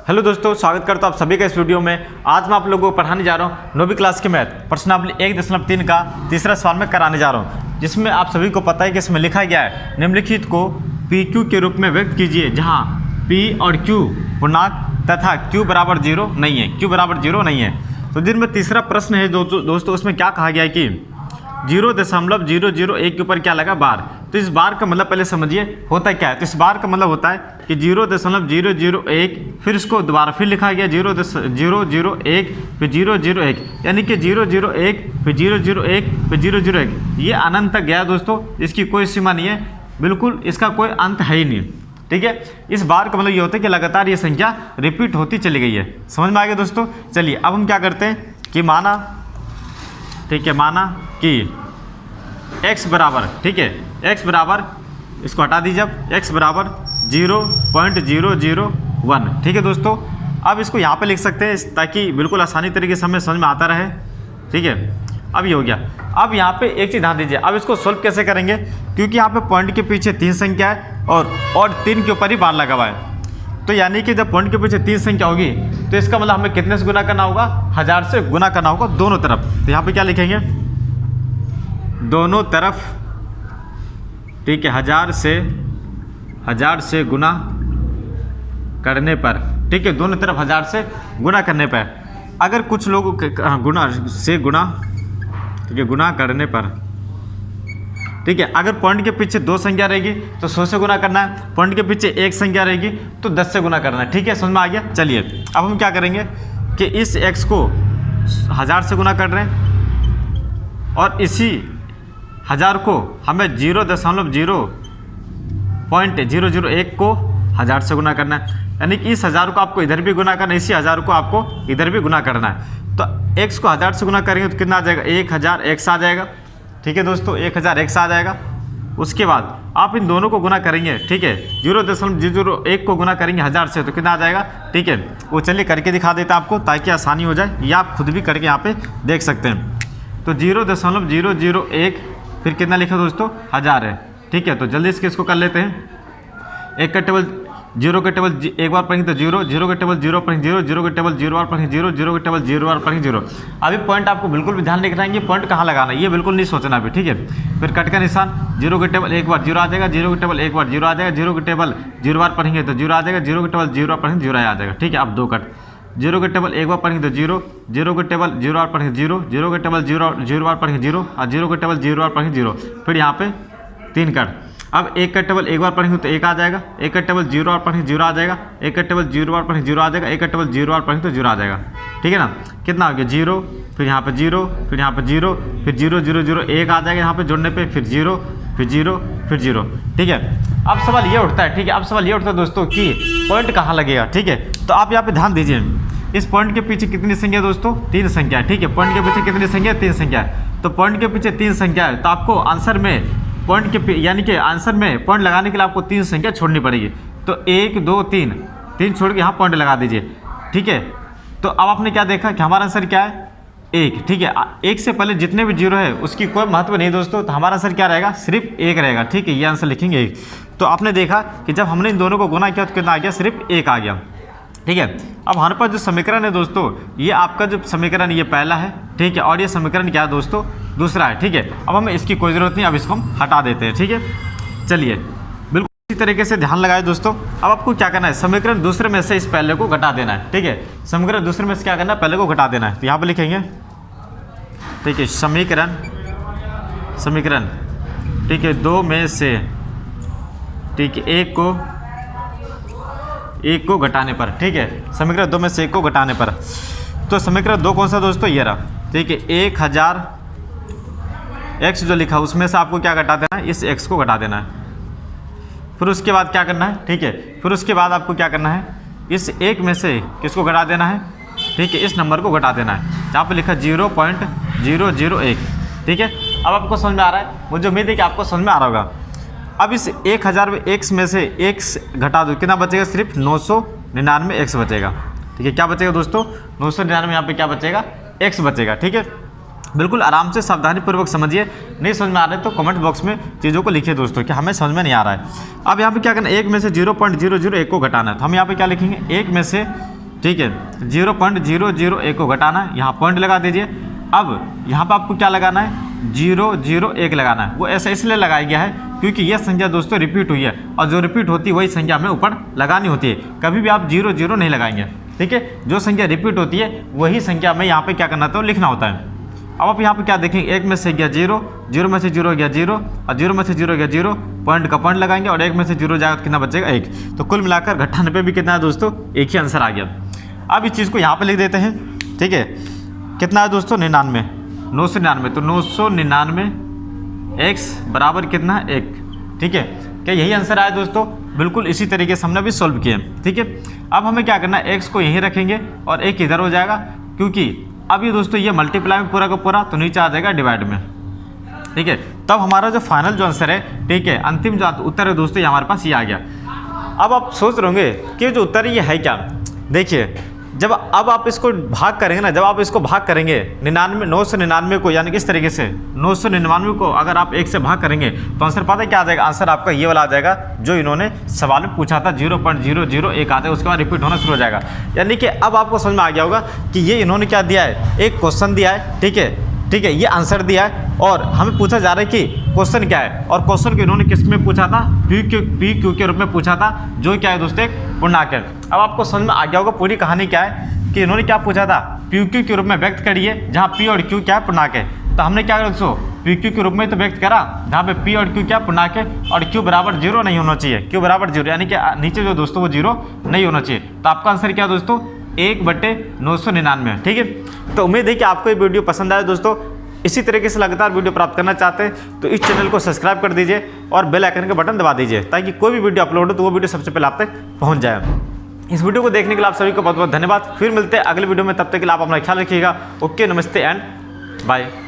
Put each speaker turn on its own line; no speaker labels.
Hello दोस्तों, स्वागत करता हूं आप सभी का इस वीडियो में। आज मैं आप लोगों को पढ़ाने जा रहा हूं 9वीं क्लास के मैथ प्रश्नावली 1.3 का तीसरा सवाल में कराने जा रहा हूं, जिसमें आप सभी को पता है कि इसमें लिखा गया है निम्नलिखित को PQ के रूप में व्यक्त कीजिए जहां P और Q पूर्णांक तथा Q बराबर 0 नहीं है। Q बराबर 0 नहीं है। तो जिनमें तीसरा प्रश्न है दोस्तों उसमें क्या कहा गया है कि 0.001 के ऊपर क्या लगा बार। तो इस बार का मतलब पहले समझिए होता क्या है। तो इस बार का मतलब होता है कि 0.001 फिर इसको दोबारा फिर लिखा गया 0.001 फिर 001 यानी कि 001 फिर 001 फिर 001 ये अनंत तक गया दोस्तों। इसकी कोई सीमा नहीं है, बिल्कुल इसका कोई अंत है ही नहीं। ठीक है, इस बार का मतलब ये होता है कि लगातार ये संख्या रिपीट होती चली गई है। समझ में आ गया दोस्तों। चलिए अब हम क्या करते हैं कि माना कि x बराबर, ठीक है, x बराबर, इसको हटा दीजिए अब, x बराबर 0.001। ठीक है दोस्तों, अब इसको यहाँ पे लिख सकते हैं ताकि बिल्कुल आसानी तरीके से हमें समझ में आता रहे। ठीक है, अब ये हो गया। अब यहाँ पे एक चीज़ ध्यान दीजिए, अब इसको सोल्व कैसे करेंगे, क्योंकि यहाँ पे पॉइंट के पीछे 3 संख्या है और 3 के ऊपर ही बार लगा हुआ है। तो यानी कि जब पॉइंट के पीछे 3 संख्या होगी तो इसका मतलब हमें कितने से गुना करना होगा, 1000 से गुना करना होगा दोनों तरफ। तो यहाँ पे क्या लिखेंगे, दोनों तरफ, ठीक है, 1000 से गुना करने पर, ठीक है, दोनों तरफ 1000 से गुना करने पर, अगर कुछ लोग गुना से गुना, ठीक है, गुना करने पर, ठीक है, अगर पॉइंट के पीछे 2 संख्या रहेगी तो 100 से गुना करना है, पॉइंट के पीछे 1 संख्या रहेगी तो 10 से गुना करना है। ठीक है, समझ में आ गया। चलिए अब हम क्या करेंगे कि इस x को 1000 से गुना कर रहे हैं और इसी 1000 को हमें 0.001 को 1000 से गुना करना है, यानी कि इस 1000 को आपको इधर भी गुना करना है, इसी 1000 को आपको इधर भी गुना करना है। तो x को 1000 से गुना करेंगे तो कितना आ जाएगा, 1000x आ जाएगा। ठीक है दोस्तों, 1000x आ जाएगा। उसके बाद आप इन दोनों को गुना करेंगे, ठीक है, 0.001 को गुना करेंगे 1000 से तो कितना आ जाएगा। ठीक है, वो चलिए करके दिखा देता आपको ताकि आसानी हो जाए, या आप खुद भी करके यहाँ पे देख सकते हैं। तो 0.001 फिर कितना लिखा दोस्तों, 1000 है। ठीक है, तो जल्दी से इसको कर लेते हैं। 1 का टेबल 0 का टेबल एक बार पढ़ेंगे तो 0 का टेबल 0 पढ़ेंगे 0 का टेबल 0 बार पढ़ेंगे 0 का टेबल 0 बार पढ़ेंगे 0। अभी पॉइंट आपको बिल्कुल भी ध्यान नहीं रखेंगे, पॉइंट कहाँ लगाना है ये बिल्कुल नहीं सोचना अभी। ठीक है, फिर कट का निशान, 0 का टेबल एक बार 0 आ जाएगा, 0 का टेबल एक बार 0 आ जाएगा, 0 का टेबल 0 बार पढ़ेंगे तो 0 आ जाएगा, 0 का टेबल 0 बार पढ़ेंगे 0 आ जाएगा। ठीक है, अब 2 कट, 0 का टेबल एक बार पढ़ेंगे तो 0 का टेबल 0 बार पढ़ेंगे 0 का टेबल 0 बार पढ़ेंगे 0 और 0 का टेबल 0 बार पढ़ेंगे 0। फिर यहाँ पे 3 कट, अब 1 का टेबल एक बार पढ़ेंगे तो 1 आ जाएगा, 1 का टेबल 0 बार पढ़ेंगे 0 आ जाएगा, 1 का टेबल 0 बार पढ़ेंगे 0 आ जाएगा, 1 का टेबल 0 बार पढ़ेंगे तो 0 आ जाएगा। ठीक है ना, कितना हो गया 0, फिर यहाँ पे 0, फिर यहाँ पे 0, फिर 0 0 0 1 आ जाएगा यहाँ पे जोड़ने पे, फिर 0 फिर 0 फिर 0। ठीक है, अब सवाल ये उठता है, ठीक है, अब सवाल ये उठता है दोस्तों कि पॉइंट कहाँ लगेगा। ठीक है, तो आप यहाँ पे ध्यान दीजिए, इस पॉइंट के पीछे कितनी संख्या है दोस्तों, 3 संख्या है। ठीक है, पॉइंट के पीछे कितनी संख्या है, 3 संख्या है। तो पॉइंट के पीछे 3 संख्या है तो आपको आंसर में पॉइंट के यानी कि आंसर में पॉइंट लगाने के लिए आपको 3 संख्या छोड़नी पड़ेगी। तो 1 2 3 छोड़ के यहाँ पॉइंट लगा दीजिए। ठीक है, तो अब आपने क्या देखा कि हमारा आंसर क्या है, 1। ठीक है, 1 से पहले जितने भी 0 है उसकी कोई महत्व नहीं दोस्तों, तो हमारा आंसर क्या रहेगा, सिर्फ 1 रहेगा। ठीक है, ये आंसर लिखेंगे 1। तो आपने देखा कि जब हमने इन दोनों को गुना किया तो कितना आ गया, सिर्फ 1 आ गया। ठीक है, अब हमारे पास जो समीकरण है दोस्तों, ये आपका जो समीकरण ये पहला है। ठीक है, और ये समीकरण क्या है दोस्तों, दूसरा है। ठीक है, अब हमें इसकी कोई ज़रूरत नहीं, अब इसको हम हटा देते हैं। ठीक है, चलिए बिल्कुल इसी तरीके से ध्यान लगाए दोस्तों। अब आपको क्या करना है, समीकरण दूसरे में से इस पहले को घटा देना है। ठीक है, समीकरण दूसरे में से क्या करना है, पहले को घटा देना है। तो यहाँ पर लिखेंगे, ठीक है, समीकरण, ठीक है, 2 में से, ठीक है, 1 को घटाने पर। ठीक है, समीकरण 2 में से 1 को घटाने पर। तो समीकरण 2 कौन सा दोस्तों, ये रहा। ठीक है, 1000x जो लिखा उसमें से आपको क्या घटा देना है, इस x को घटा देना है। फिर उसके बाद क्या करना है, ठीक है, फिर उसके बाद आपको क्या करना है, इस 1 में से किसको घटा देना है, ठीक है, इस नंबर को घटा देना है जहाँ पे लिखा 0.001। ठीक है, अब आपको समझ में आ रहा है, मुझे उम्मीद है कि आपको समझ में आ रहा होगा। अब इस 1000 x में से x घटा दो, कितना बचेगा, सिर्फ 999x बचेगा। ठीक है, क्या बचेगा दोस्तों, 999, यहाँ पे क्या बचेगा, x बचेगा। ठीक है, बिल्कुल आराम से सावधानीपूर्वक समझिए। नहीं समझ में आ रहा है तो कमेंट बॉक्स में चीज़ों को लिखिए दोस्तों कि हमें समझ में नहीं आ रहा है। अब यहाँ पे क्या करना है, 1 में से 0.001 को घटाना है। तो हम यहाँ पे क्या लिखेंगे, 1 में से ठीक है, 0.001 को घटाना है, यहाँ पॉइंट लगा दीजिए। अब यहाँ पर आपको क्या लगाना है, 001 लगाना है। वो ऐसा इसलिए लगाया गया है क्योंकि यह संख्या दोस्तों रिपीट हुई है, और जो रिपीट होती है वही संख्या हमें ऊपर लगानी होती है। कभी भी आप 0 नहीं लगाएंगे, ठीक है। जो संख्या रिपीट होती है वही संख्या हमें यहाँ पे क्या करना होता है, लिखना होता है। अब आप यहाँ पे क्या देखेंगे, 1 में से गया 0, 0 में से 0 गया 0, और 0 में से 0 गया 0, पॉइंट का पॉइंट लगाएंगे, और 1 में से 0 जाएगा तो कितना बचेगा 1। तो कुल मिलाकर 98 भी कितना है दोस्तों, एक ही आंसर आ गया। अब इस चीज़ को यहाँ पे लिख देते हैं, ठीक है। कितना है दोस्तों, 99, 999। तो 999 x बराबर कितना है, 1, ठीक है। क्या यही आंसर आया दोस्तों, बिल्कुल इसी तरीके से हमने अभी सॉल्व किए, ठीक है। अब हमें क्या करना है, x को यहीं रखेंगे और 1 इधर हो जाएगा, क्योंकि अब ये दोस्तों ये मल्टीप्लाई में पूरा का पूरा, तो नीचे आ जाएगा डिवाइड में, ठीक है। तब हमारा जो फाइनल जो आंसर है, ठीक है, अंतिम जो उत्तर है दोस्तों, ये हमारे पास ये आ गया। अब आप सोच रहे होंगे कि जो उत्तर ये है क्या। देखिए, जब अब आप इसको भाग करेंगे ना, जब आप इसको भाग करेंगे 999 को, यानी कि इस तरीके से 999 को अगर आप 1 से भाग करेंगे तो आंसर पता है क्या आ जाएगा, आंसर आपका ये वाला आ जाएगा जो इन्होंने सवाल में पूछा था, 0.001 आता है, उसके बाद रिपीट होना शुरू हो जाएगा। यानी कि अब आपको समझ में आ गया होगा कि ये इन्होंने क्या दिया है, एक क्वेश्चन दिया है, ठीक है, ये आंसर दिया है, और हमें पूछा जा रहा है कि क्वेश्चन क्या है, और क्वेश्चन को इन्होंने किस में पूछा था, पी क्यू के रूप में पूछा था, जो क्या है दोस्तों एक पूर्णांक है। अब आपको समझ में आ गया होगा पूरी कहानी क्या है, कि इन्होंने क्या पूछा था, पी क्यू के रूप में व्यक्त करिए, जहाँ पी और क्यू क्या है, पूर्णांक है। तो हमने क्या करा दोस्तों, पी क्यू के रूप में तो व्यक्त करा, जहाँ पे पी और क्यू क्या पूर्णांक है, और क्यू बराबर 0 नहीं होना चाहिए, क्यू बराबर 0, यानी कि नीचे जो दोस्तों वो 0 नहीं होना चाहिए। तो आपका आंसर क्या दोस्तों, 1/999, ठीक है। तो उम्मीद है कि आपको ये वीडियो पसंद आया दोस्तों। इसी तरीके से लगातार वीडियो प्राप्त करना चाहते हैं तो इस चैनल को सब्सक्राइब कर दीजिए और बेल आइकन का बटन दबा दीजिए, ताकि कोई भी वीडियो अपलोड हो तो वो वीडियो सबसे पहले आप तक पहुंच जाए। इस वीडियो को देखने के लिए आप सभी को बहुत बहुत धन्यवाद। फिर मिलते हैं अगले वीडियो में, तब तक के लिए आप अपना ख्याल रखिएगा। ओके, नमस्ते एंड बाय।